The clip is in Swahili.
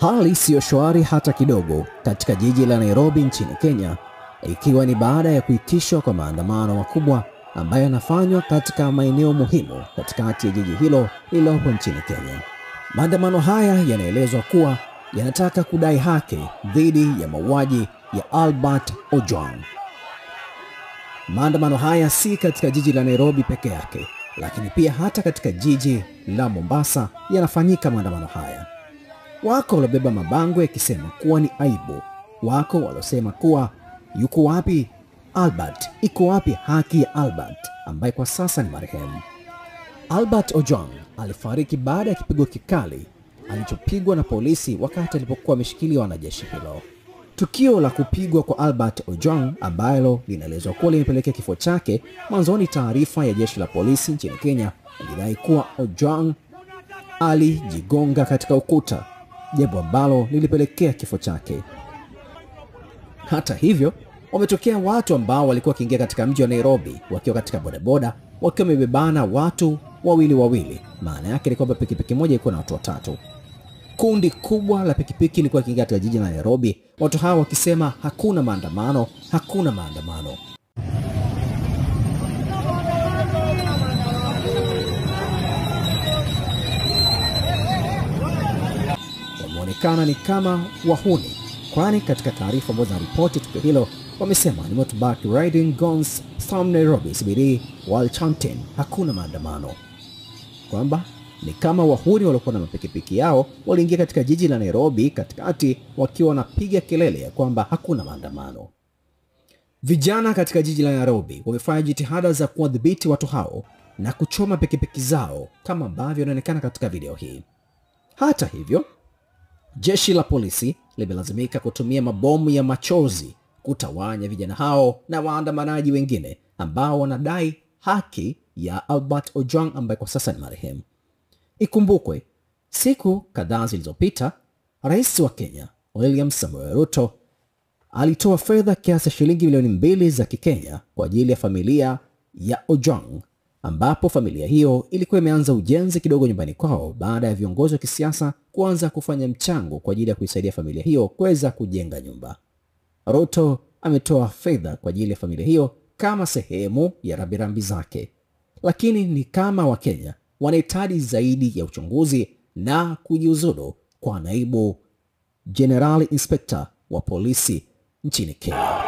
Hali siyo shwari hata kidogo katika jiji la Nairobi nchini Kenya, ikiwa ni baada ya kuitishwa kwa maandamano makubwa ambayo yanafanywa katika maeneo muhimu katikati ya jiji hilo lililopo nchini Kenya. Maandamano haya yanaelezwa kuwa yanataka kudai haki dhidi ya mauaji ya Albert Ojwang. Maandamano haya si katika jiji la Nairobi peke yake, lakini pia hata katika jiji la Mombasa yanafanyika maandamano haya. Wako waliobeba mabango yakisema kuwa ni aibu, wako waliosema kuwa yuko wapi Albert, iko wapi haki ya Albert ambaye kwa sasa ni marehemu. Albert Ojwang alifariki baada ya kipigo kikali alichopigwa na polisi wakati alipokuwa ameshikiliwa na jeshi hilo. Tukio la kupigwa kwa Albert Ojwang ambalo linaelezwa kuwa limepelekea kifo chake, mwanzoni taarifa ya jeshi la polisi nchini Kenya ilidai kuwa Ojwang alijigonga katika ukuta, jambo ambalo lilipelekea kifo chake. Hata hivyo, wametokea watu ambao walikuwa wakiingia katika mji wa Nairobi wakiwa katika bodaboda, wakiwa wamebebana watu wawili. Maana yake ni kwamba pikipiki moja ilikuwa na watu watatu. Kundi kubwa la pikipiki lilikuwa likiingia katika jiji la Nairobi, watu hawa wakisema hakuna maandamano, hakuna maandamano. Wameonekana ni kama wahuni, kwani katika taarifa ambazo zinaripoti tukio hilo wamesema ni motorbike riding guns from Nairobi CBD while chanting hakuna maandamano, kwamba ni kama wahuni waliokuwa na mapikipiki yao waliingia katika jiji la Nairobi katikati wakiwa wanapiga kelele ya kwamba hakuna maandamano. Vijana katika jiji la Nairobi wamefanya jitihada za kuwadhibiti watu hao na kuchoma pikipiki zao kama ambavyo inaonekana katika video hii. Hata hivyo, jeshi la polisi limelazimika kutumia mabomu ya machozi kutawanya vijana hao na waandamanaji wengine ambao wanadai haki ya Albert Ojwang ambaye kwa sasa ni marehemu. Ikumbukwe, siku kadhaa zilizopita, Rais wa Kenya, William Samoei Ruto, alitoa fedha kiasi shilingi milioni 2 za Kikenya kwa ajili ya familia ya Ojwang, ambapo familia hiyo ilikuwa imeanza ujenzi kidogo nyumbani kwao baada ya viongozi wa kisiasa kuanza kufanya mchango kwa ajili ya kuisaidia familia hiyo kuweza kujenga nyumba. Ruto ametoa fedha kwa ajili ya familia hiyo kama sehemu ya rambirambi zake, lakini ni kama Wakenya wanahitaji zaidi ya uchunguzi na kujiuzulu kwa naibu General Inspector wa polisi nchini Kenya.